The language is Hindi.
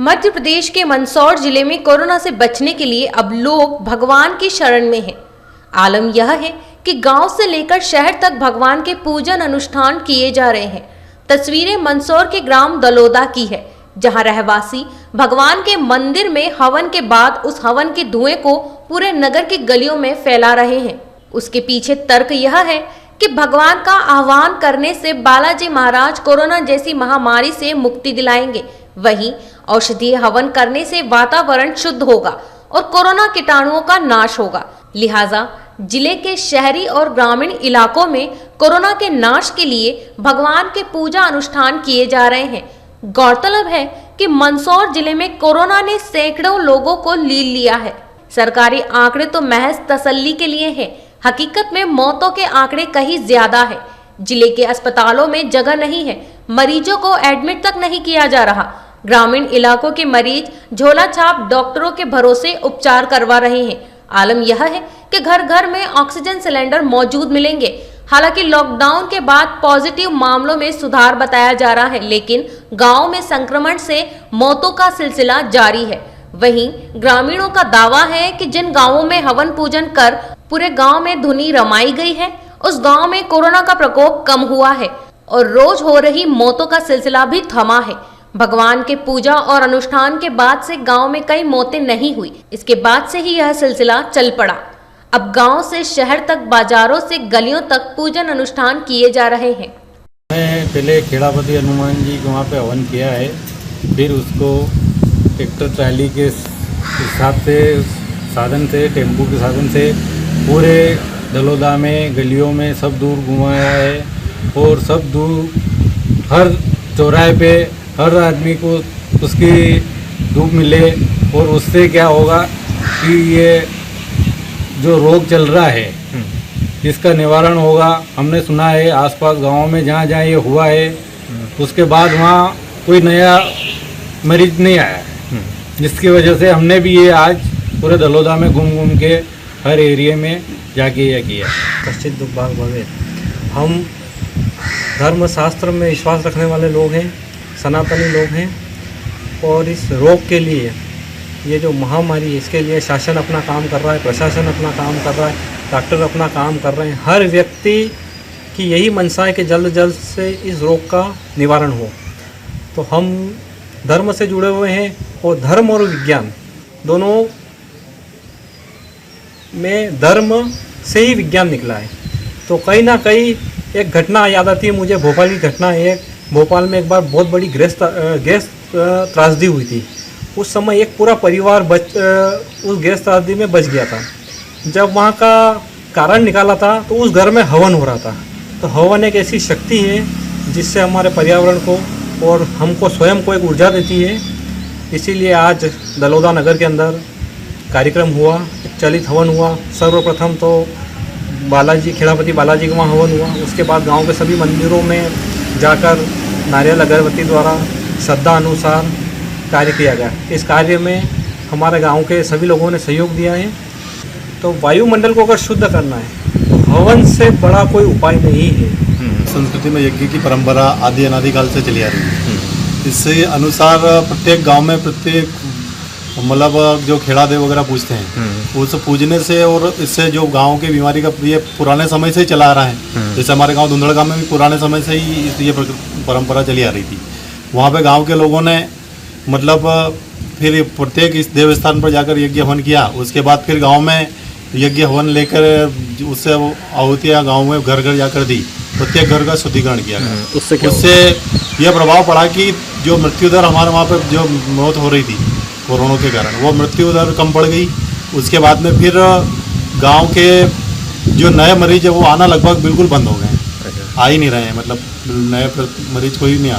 मध्य प्रदेश के मंदसौर जिले में कोरोना से बचने के लिए अब लोग भगवान की शरण में हैं। आलम यह है कि गांव से लेकर शहर तक भगवान के पूजन अनुष्ठान किए जा रहे हैं। तस्वीरें मंदसौर के ग्राम दलोदा की है, जहां रहवासी भगवान के मंदिर में हवन के बाद उस हवन के धुएं को पूरे नगर की गलियों में फैला रहे हैं। उसके पीछे तर्क यह है कि भगवान का आह्वान करने से बालाजी महाराज कोरोना जैसी महामारी से मुक्ति दिलाएंगे। वहीं औषधीय हवन करने से वातावरण शुद्ध होगा और कोरोना कीटाणुओं का नाश होगा। लिहाजा जिले के शहरी और ग्रामीण इलाकों में कोरोना के नाश के लिए भगवान के पूजा अनुष्ठान किए जा रहे हैं। गौरतलब है कि मंदसौर जिले में कोरोना ने सैकड़ों लोगों को लील लिया है। सरकारी आंकड़े तो महज तसल्ली के लिए हैं। हकीकत में मौतों के आंकड़े कहीं ज्यादा है। जिले के अस्पतालों में जगह नहीं है, मरीजों को एडमिट तक नहीं किया जा रहा। ग्रामीण इलाकों के मरीज झोला छाप डॉक्टरों के भरोसे उपचार करवा रहे हैं। आलम यह है कि घर घर में ऑक्सीजन सिलेंडर मौजूद मिलेंगे। हालांकि लॉकडाउन के बाद पॉजिटिव मामलों में सुधार बताया जा रहा है, लेकिन गांव में संक्रमण से मौतों का सिलसिला जारी है। वहीं ग्रामीणों का दावा है कि जिन गांवों में हवन पूजन कर पूरे गांव में धुनी रमाई गई है, उस गांव में कोरोना का प्रकोप कम हुआ है और रोज हो रही मौतों का सिलसिला भी थमा है। भगवान के पूजा और अनुष्ठान के बाद से गांव में कई मौतें नहीं हुई। इसके बाद से ही यह सिलसिला चल पड़ा। अब गांव से शहर तक, बाजारों से गलियों तक पूजन अनुष्ठान किए जा रहे हैं। मैं पहले खेड़ापति हनुमान जी को वहाँ पे हवन किया है, फिर उसको ट्रैक्टर ट्राली के हिसाब से साधन से, टेम्पू के साधन से पूरे दलोदा में, गलियों में सब दूर घुमाया है और सब दूर हर चौराहे पे हर आदमी को उसकी धूप मिले और उससे क्या होगा कि ये जो रोग चल रहा है इसका निवारण होगा। हमने सुना है आसपास गांवों में जहाँ जहाँ ये हुआ है उसके बाद वहाँ कोई नया मरीज नहीं आया है, जिसकी वजह से हमने भी ये आज पूरे दलोदा में घूम घूम के हर एरिया में जाके यह किया। कश्चित दुख भाग भवे। हम धर्मशास्त्र में विश्वास रखने वाले लोग हैं, सनातनी लोग हैं और इस रोग के लिए, ये जो महामारी है, इसके लिए शासन अपना काम कर रहा है, प्रशासन अपना काम कर रहा है, डॉक्टर अपना काम कर रहे हैं। हर व्यक्ति की यही मंशा है कि जल्द जल्द से इस रोग का निवारण हो। तो हम धर्म से जुड़े हुए हैं और धर्म और विज्ञान दोनों में धर्म से ही विज्ञान निकला है। तो कहीं ना कहीं एक घटना याद आती है मुझे, भोपाल की घटना है। भोपाल में एक बार बहुत बड़ी गैस त्रासदी हुई थी। उस समय एक पूरा परिवार उस गैस त्रासदी में बच गया था। जब वहाँ का कारण निकाला था तो उस घर में हवन हो रहा था। तो हवन एक ऐसी शक्ति है जिससे हमारे पर्यावरण को और हमको स्वयं को एक ऊर्जा देती है। इसीलिए आज दलोदा नगर के अंदर कार्यक्रम हुआ, एक चलित हवन हुआ। सर्वप्रथम तो बालाजी, खेड़ापति बालाजी का वहाँ हवन हुआ। उसके बाद गांव के सभी मंदिरों में जाकर नारियल अगरबत्ती द्वारा श्रद्धा अनुसार कार्य किया गया। इस कार्य में हमारे गांव के सभी लोगों ने सहयोग दिया है। तो वायुमंडल को अगर शुद्ध करना है तो हवन से बड़ा कोई उपाय नहीं है। संस्कृति में यज्ञ की परंपरा आदि अनादिकाल से चली आ रही है। इससे अनुसार प्रत्येक गांव में प्रत्येक मतलब जो खेड़ा देव वगैरह पूजते हैं, उस पूजने से और इससे जो गांव की बीमारी का ये पुराने समय से ही चला आ रहा है। जैसे हमारे गांव धुंधड़ गांव में भी पुराने समय से ही ये परंपरा चली आ रही थी। वहाँ पे गांव के लोगों ने मतलब फिर प्रत्येक इस देवस्थान पर जाकर यज्ञ हवन किया। उसके बाद फिर गाँव में यज्ञ हवन लेकर उससे आहुतियाँ गाँव में घर घर जाकर दी। प्रत्येक घर का शुद्धिकरण किया गया। उससे यह प्रभाव पड़ा कि जो मृत्यु दर हमारे वहाँ पर जो मौत हो रही थी कोरोना के कारण, वो मृत्यु दर कम पड़ गई। उसके बाद में फिर गांव के जो नए मरीज है वो आना लगभग बिल्कुल बंद हो गए, आ ही नहीं रहे हैं। मतलब नए मरीज कोई नहीं आ